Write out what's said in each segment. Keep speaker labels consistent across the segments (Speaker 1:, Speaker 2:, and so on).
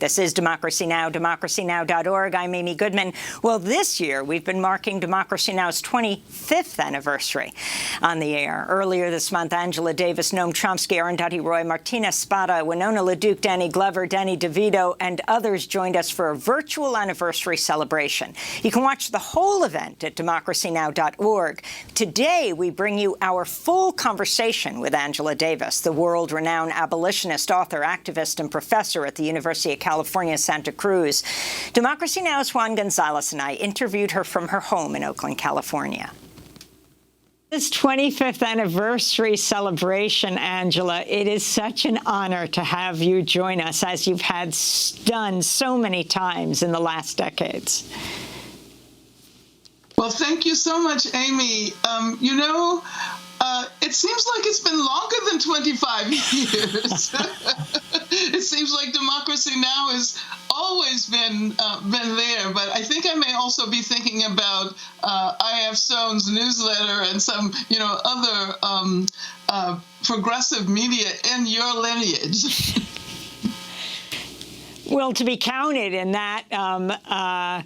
Speaker 1: This is Democracy Now!, democracynow.org. I'm Amy Goodman. Well, this year, we've been marking Democracy Now!'s 25th anniversary on the air. Earlier this month, Angela Davis, Noam Chomsky, Arundhati Roy, Martina Spada, Winona LaDuke, Danny Glover, Danny DeVito, and others joined us for a virtual anniversary celebration. You can watch the whole event at democracynow.org. Today, we bring you our full conversation with Angela Davis, the world-renowned abolitionist, author, activist, and professor at the University of California, Santa Cruz. Democracy Now!'s Juan Gonzalez and I interviewed her from her home in Oakland, California. This 25th anniversary celebration, Angela, it is such an honor to have you join us, as you've done so many times in the last decades.
Speaker 2: Well, thank you so much, Amy. It seems like it's been longer than 25 years. It seems like Democracy Now! Has always been there, but I think I may also be thinking about I.F. Stone's newsletter and some, other progressive media in your lineage.
Speaker 1: Well, to be counted in that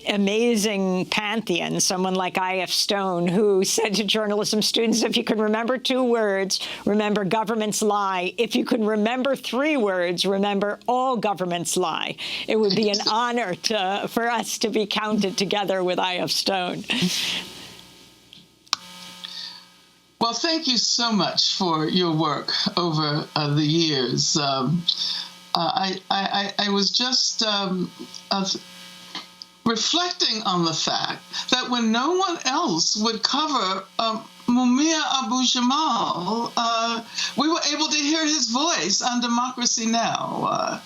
Speaker 1: amazing pantheon, someone like I.F. Stone, who said to journalism students, if you can remember 2 words, remember governments lie. If you can remember 3 words, remember all governments lie. It would be an honor for us to be counted together with I.F. Stone.
Speaker 2: Well, thank you so much for your work over the years. I was just reflecting on the fact that when no one else would cover Mumia Abu-Jamal, we were able to hear his voice on Democracy Now!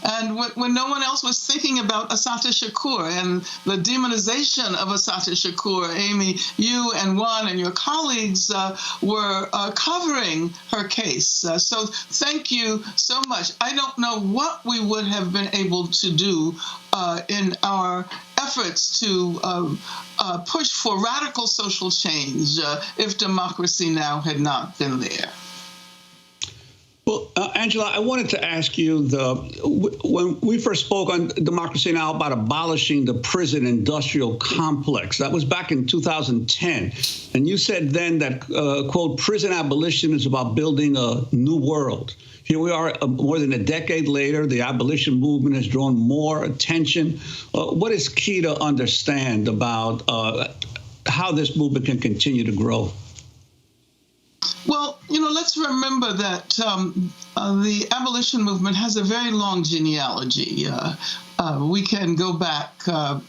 Speaker 2: And when no one else was thinking about Assata Shakur and the demonization of Assata Shakur, Amy, you and Juan and your colleagues were covering her case. So thank you so much. I don't know what we would have been able to do in our efforts to push for radical social change if Democracy Now! Had not been there.
Speaker 3: Well, Angela, I wanted to ask you, when we first spoke on Democracy Now! About abolishing the prison industrial complex, that was back in 2010. And you said then that, quote, prison abolition is about building a new world. Here we are more than a decade later. The abolition movement has drawn more attention. What is key to understand about how this movement can continue to grow?
Speaker 2: Well, let's remember that the abolition movement has a very long genealogy. We can go back to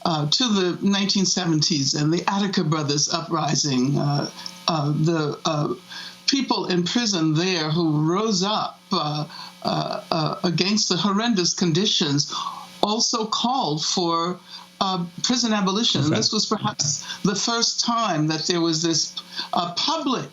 Speaker 2: the 1970s and the Attica Brothers uprising, the people in prison there who rose up against the horrendous conditions also called for prison abolition. Okay. This was perhaps the first time that there was this public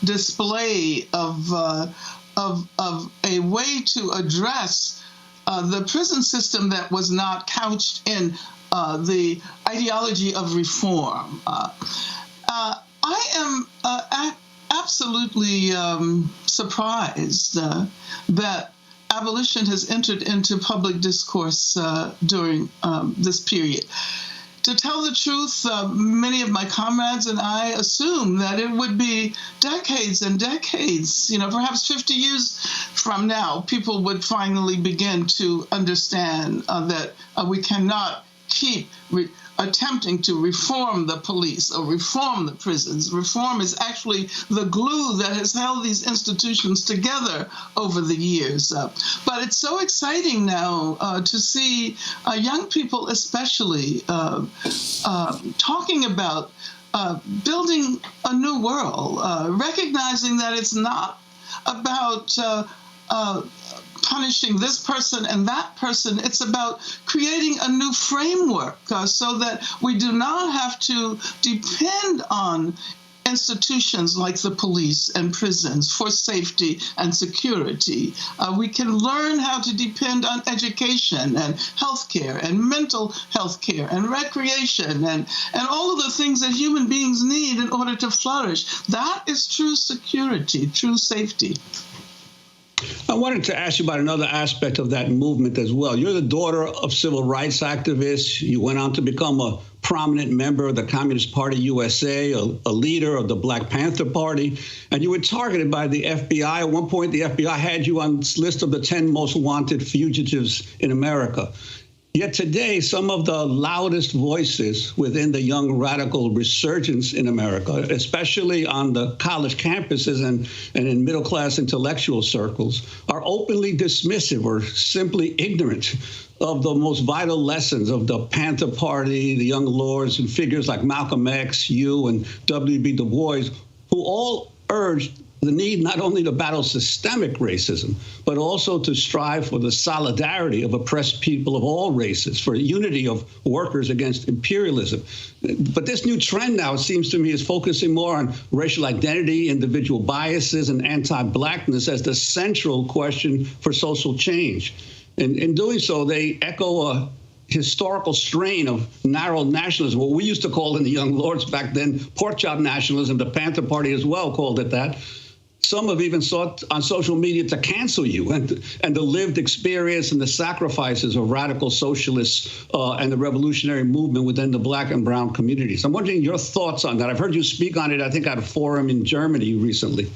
Speaker 2: display of a way to address the prison system that was not couched in the ideology of reform. I am absolutely surprised that abolition has entered into public discourse during this period. To tell the truth, many of my comrades and I assume that it would be decades and decades, perhaps 50 years from now, people would finally begin to understand that we cannot keep attempting to reform the police or reform the prisons. Reform is actually the glue that has held these institutions together over the years. But it's so exciting now to see young people especially talking about building a new world, recognizing that it's not about punishing this person and that person. It's about creating a new framework so that we do not have to depend on institutions like the police and prisons for safety and security. We can learn how to depend on education and healthcare and mental health care and recreation and all of the things that human beings need in order to flourish. That is true security, true safety.
Speaker 3: I wanted to ask you about another aspect of that movement as well. You're the daughter of civil rights activists. You went on to become a prominent member of the Communist Party USA, a leader of the Black Panther Party, and you were targeted by the FBI. At one point, the FBI had you on its list of the 10 most wanted fugitives in America. Yet today, some of the loudest voices within the young radical resurgence in America, especially on the college campuses and in middle-class intellectual circles, are openly dismissive or simply ignorant of the most vital lessons of the Panther Party, the Young Lords, and figures like Malcolm X, you, and W.B. Du Bois, who all urged the need not only to battle systemic racism, but also to strive for the solidarity of oppressed people of all races, for unity of workers against imperialism. But this new trend now, it seems to me, is focusing more on racial identity, individual biases, and anti-Blackness as the central question for social change. And in doing so, they echo a historical strain of narrow nationalism, what we used to call in the Young Lords back then, pork chop nationalism. The Panther Party as well called it that. Some have even sought on social media to cancel you, and the lived experience and the sacrifices of radical socialists and the revolutionary movement within the Black and brown communities. I'm wondering your thoughts on that. I've heard you speak on it, I think, at a forum in Germany recently.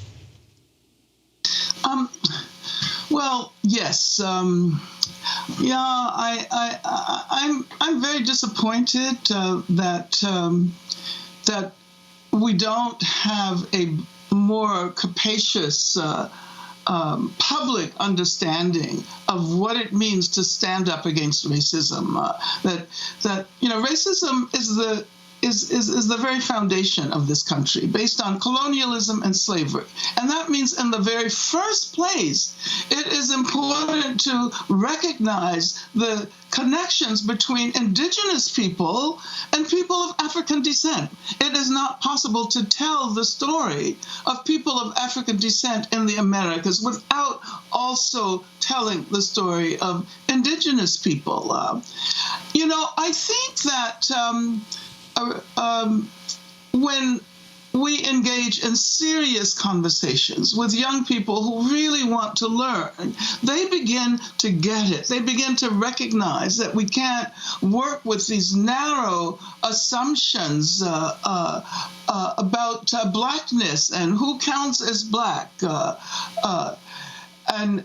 Speaker 2: Well, yes. I'm very disappointed that we don't have a more capacious public understanding of what it means to stand up against racism. Racism is the very foundation of this country, based on colonialism and slavery. And that means, in the very first place, it is important to recognize the connections between indigenous people and people of African descent. It is not possible to tell the story of people of African descent in the Americas without also telling the story of indigenous people. I think that when we engage in serious conversations with young people who really want to learn, they begin to get it. They begin to recognize that we can't work with these narrow assumptions about Blackness and who counts as Black. And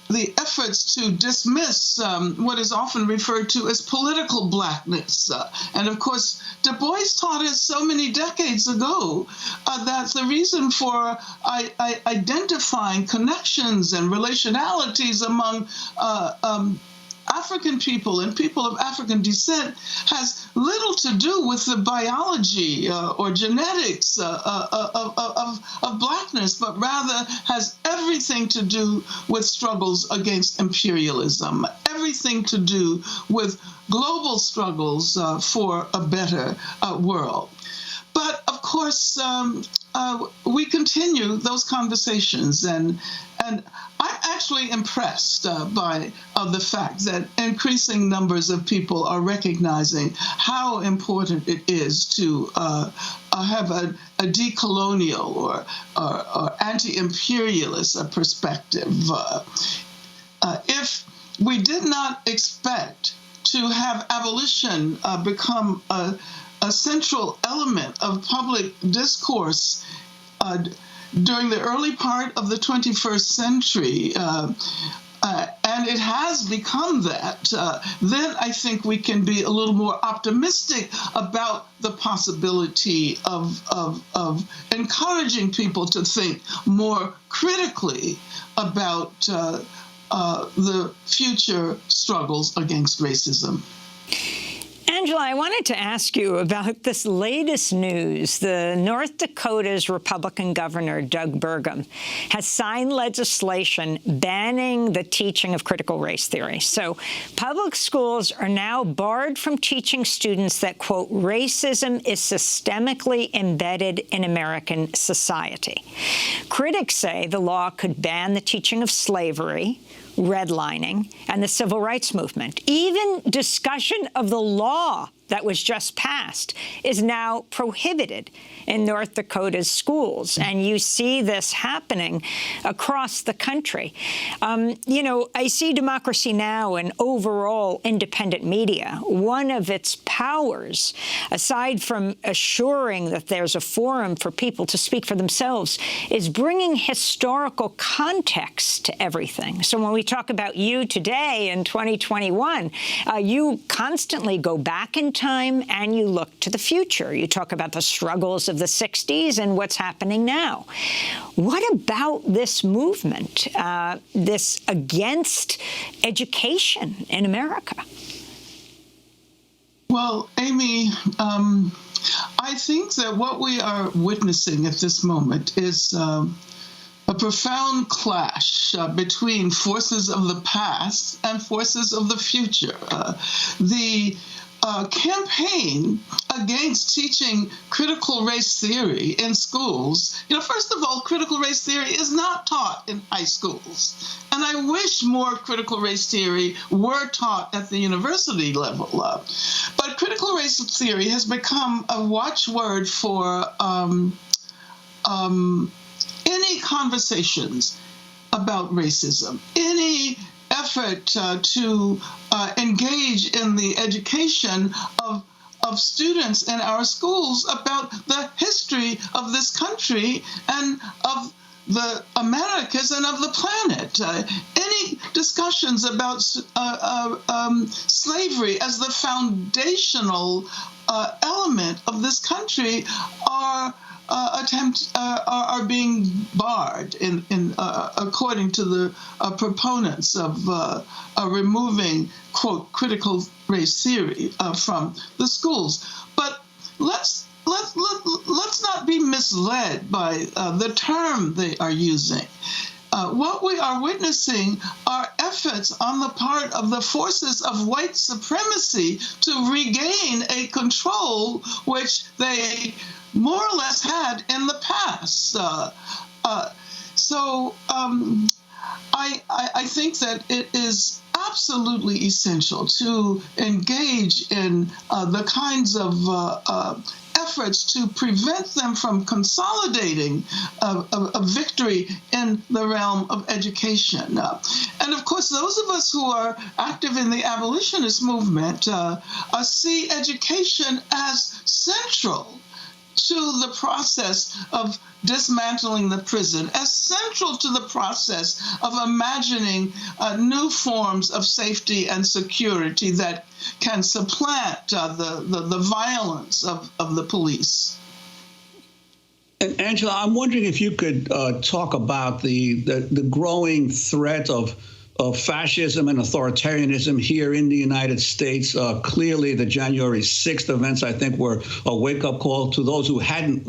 Speaker 2: the efforts to dismiss what is often referred to as political Blackness. And of course, Du Bois taught us so many decades ago that the reason for identifying connections and relationalities among African people and people of African descent has little to do with the biology or genetics of Blackness, but rather has everything to do with struggles against imperialism, everything to do with global struggles for a better world. But of course, we continue those conversations, and I'm actually impressed by the fact that increasing numbers of people are recognizing how important it is to have a decolonial or anti-imperialist perspective. If we did not expect to have abolition become a central element of public discourse during the early part of the 21st century, and it has become that, then I think we can be a little more optimistic about the possibility of encouraging people to think more critically about the future struggles against racism.
Speaker 1: Angela, I wanted to ask you about this latest news. The North Dakota's Republican governor, Doug Burgum, has signed legislation banning the teaching of critical race theory. So public schools are now barred from teaching students that, quote, racism is systemically embedded in American society. Critics say the law could ban the teaching of slavery, redlining, and the civil rights movement. Even discussion of the law that was just passed is now prohibited in North Dakota's schools. And you see this happening across the country. You know, I see Democracy Now! And overall independent media. One of its powers, aside from assuring that there's a forum for people to speak for themselves, is bringing historical context to everything. So when we talk about you today in 2021, you constantly go back in time and you look to the future. You talk about the struggles of the 60s and what's happening now. What about this movement, this against education in America?
Speaker 2: Well, Amy, I think that what we are witnessing at this moment is a profound clash between forces of the past and forces of the future. The campaign against teaching critical race theory in schools, first of all, critical race theory is not taught in high schools. And I wish more critical race theory were taught at the university level. But critical race theory has become a watchword for any conversations about racism, any effort to engage in the education of students in our schools about the history of this country and of the Americas and of the planet. Any discussions about slavery as the foundational element of this country are being barred according to the proponents of removing, quote, critical race theory from the schools. But let's not be misled by the term they are using. What we are witnessing are efforts on the part of the forces of white supremacy to regain a control which they more or less had in the past. I think that it is absolutely essential to engage in the kinds of efforts to prevent them from consolidating a victory in the realm of education. And of course, those of us who are active in the abolitionist movement see education as central to the process of dismantling the prison, as central to the process of imagining new forms of safety and security that can supplant the violence of the police.
Speaker 3: And Angela, I'm wondering if you could talk about the growing threat of fascism and authoritarianism here in the United States. Clearly, the January 6th events, I think, were a wake-up call to those who hadn't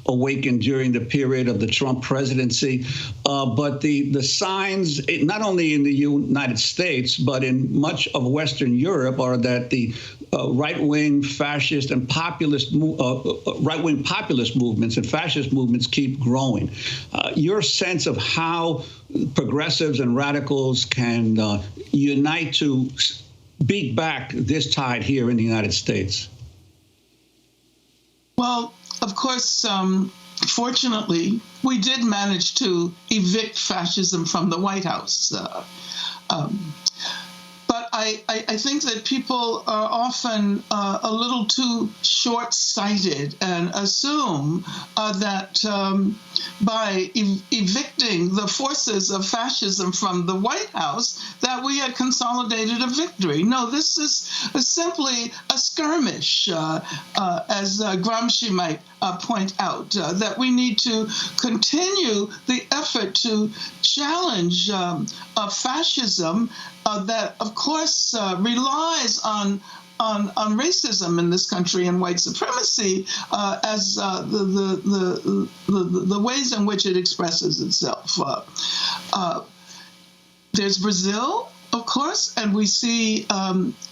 Speaker 3: awakened during the period of the Trump presidency. But the signs, not only in the United States, but in much of Western Europe, are that the right-wing fascist and right-wing populist movements and fascist movements keep growing. Your sense of how progressives and radicals can unite to beat back this tide here in the United States? Well,
Speaker 2: of course, fortunately, we did manage to evict fascism from the White House. But I think that people are often a little too short-sighted and assume that by evicting the forces of fascism from the White House, that we had consolidated a victory. No, this is simply a skirmish, as Gramsci might point out, that we need to continue the effort to challenge fascism that, of course, relies on racism in this country and white supremacy as the ways in which it expresses itself. There's Brazil, of course, and we see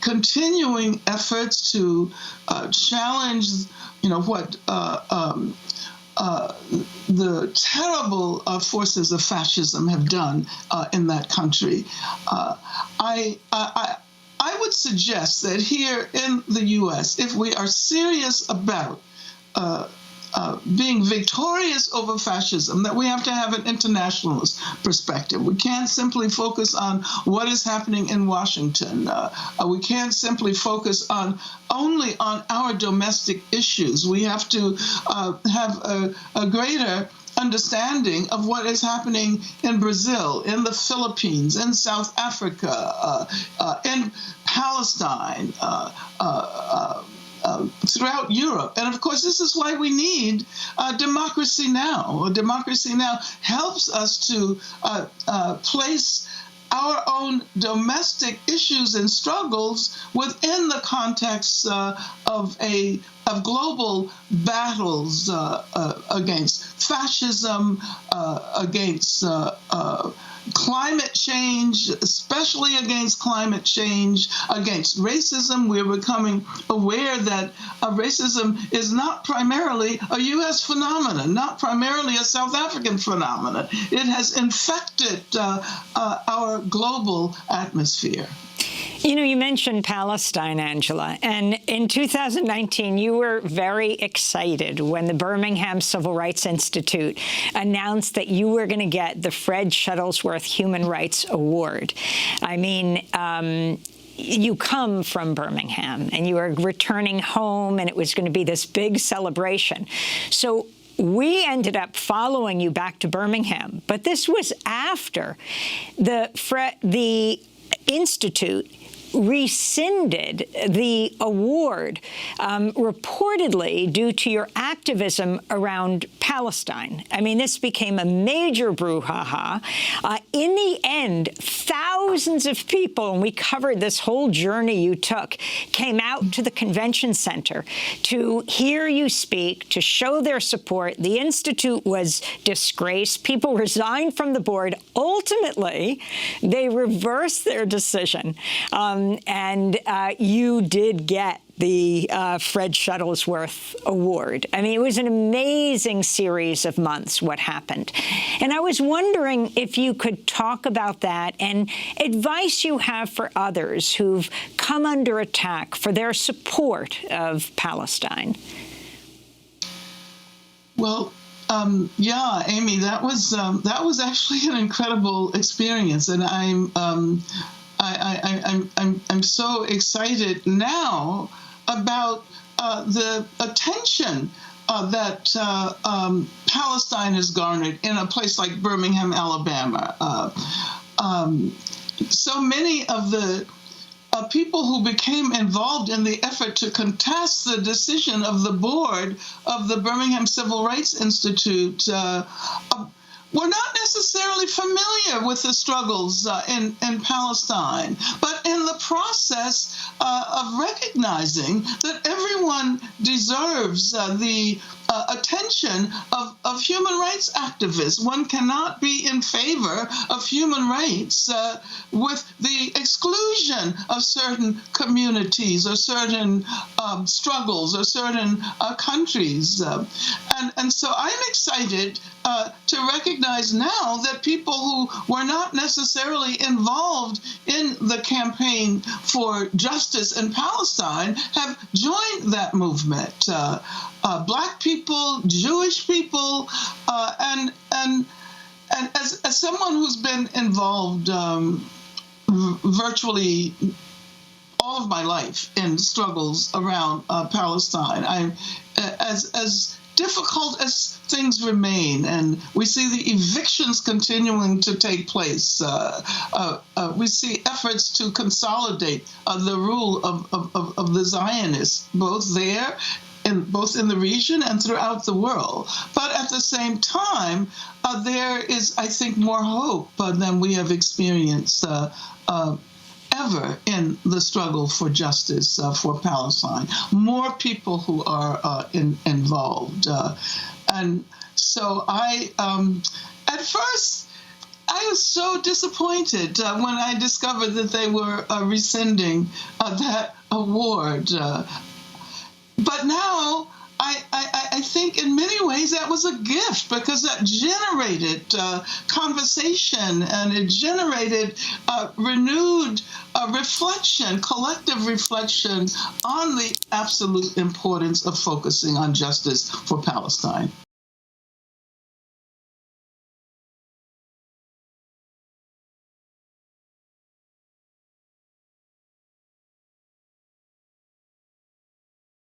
Speaker 2: continuing efforts to challenge, what the terrible forces I would suggest that here in the U.S., if we are serious about being victorious over fascism, that we have to have an internationalist perspective. We can't simply focus on what is happening in Washington. We can't simply focus only on our domestic issues. We have to have a greater understanding of what is happening in Brazil, in the Philippines, in South Africa, in Palestine, throughout Europe. And of course, this is why we need democracy now. Democracy now helps us to place our own domestic issues and struggles within the context of global battles against fascism, against climate change, especially against climate change, against racism. We're becoming aware that racism is not primarily a U.S. phenomenon, not primarily a South African phenomenon. It has infected our global atmosphere.
Speaker 1: You know, you mentioned Palestine, Angela, and in 2019, you were very excited when the Birmingham Civil Rights Institute announced that you were going to get the Fred Shuttlesworth Human Rights Award. I mean, you come from Birmingham, and you are returning home, and it was going to be this big celebration. So we ended up following you back to Birmingham, but this was after the Institute rescinded the award, reportedly due to your activism around Palestine. I mean, this became a major brouhaha. In the end, thousands of people, and we covered this whole journey you took, came out to the convention center to hear you speak, to show their support. The Institute was disgraced. People resigned from the board. Ultimately, they reversed their decision. And you did get the Fred Shuttlesworth Award. I mean, it was an amazing series of months, what happened. And I was wondering if you could talk about that and advice you have for others who've come under attack for their support of Palestine. Well,
Speaker 2: yeah, Amy, that was actually an incredible experience, and I'm so excited now about the attention that Palestine has garnered in a place like Birmingham, Alabama. So many of the people who became involved in the effort to contest the decision of the board of the Birmingham Civil Rights Institute were not necessarily familiar with the struggles in Palestine, but in the process of recognizing that everyone deserves the attention of human rights activists. One cannot be in favor of human rights with the exclusion of certain communities or certain struggles or certain countries. And so I'm excited to recognize now that people who were not necessarily involved in the campaign for justice in Palestine have joined that movement. Black people, Jewish people, and as someone who's been involved virtually all of my life in struggles around Palestine, I'm as difficult as things remain, and we see the evictions continuing to take place. We see efforts to consolidate the rule of the Zionists, both there, both in the region and throughout the world. But at the same time, there is, I think, more hope than we have experienced ever in the struggle for justice for Palestine. More people who are involved. And so at first, I was so disappointed when I discovered that they were rescinding that award. But now, I think in many ways that was a gift, because that generated conversation, and it generated renewed a reflection, collective reflection on the absolute importance of focusing on justice for Palestine.